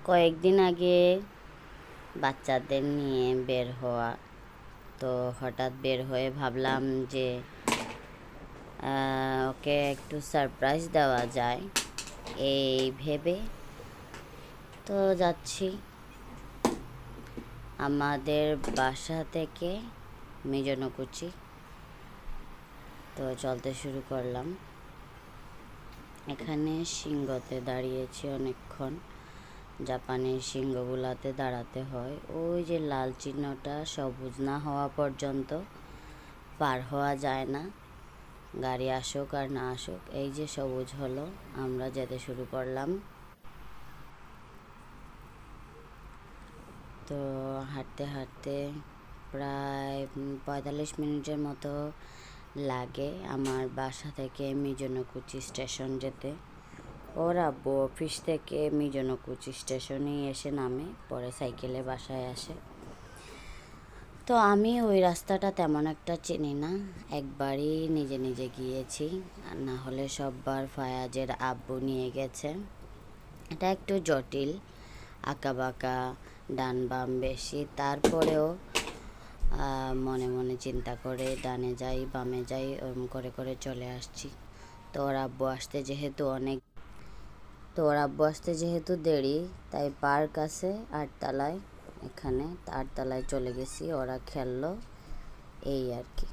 কয়েকদিন আগে বাচ্চাদের নিয়ে বের হওয়া, তো হঠাৎ বের হয়ে ভাবলাম যে ওকে একটু সারপ্রাইজ দেওয়া যায় এই ভেবে তো যাচ্ছি। আমাদের বাসা থেকে মিজনকুচি তো চলতে শুরু করলাম। এখানে সিংহতে দাঁড়িয়েছি অনেকক্ষণ। জাপানের সিংহগুলাতে দাঁড়াতে হয়, ওই যে লাল চিহ্নটা সবুজ না হওয়া পর্যন্ত পার হওয়া যায় না, গাড়ি আসুক আর না আসুক। এই যে সবুজ হলো, আমরা যেতে শুরু করলাম। তো হাঁটতে হাঁটতে প্রায় 45 মিনিটের মতো লাগে আমার বাসা থেকে মিজনকুচি স্টেশন যেতে। ওর আব্বু অফিস থেকে মিজনকুচি স্টেশনেই এসে নামে, পরে সাইকেলে বাসায় আসে। তো আমি ওই রাস্তাটা তেমন একটা চিনি না, একবারই নিজে নিজে গিয়েছি, আর না হলে সববার ফায়াজের আব্বু নিয়ে গেছে। এটা একটু জটিল, আঁকাবাঁকা, ডান বাম বেশি, তারপরেও মনে মনে চিন্তা করে ডানে যাই বামে যাই ওরম করে করে চলে আসছি। তো ওর আব্বু আসতে যেহেতু দেরি, তাই পার্ক আছে 8 তলায়, এখানে 8 তলায় চলে গেছি, ওরা খেললো, এই আর কি।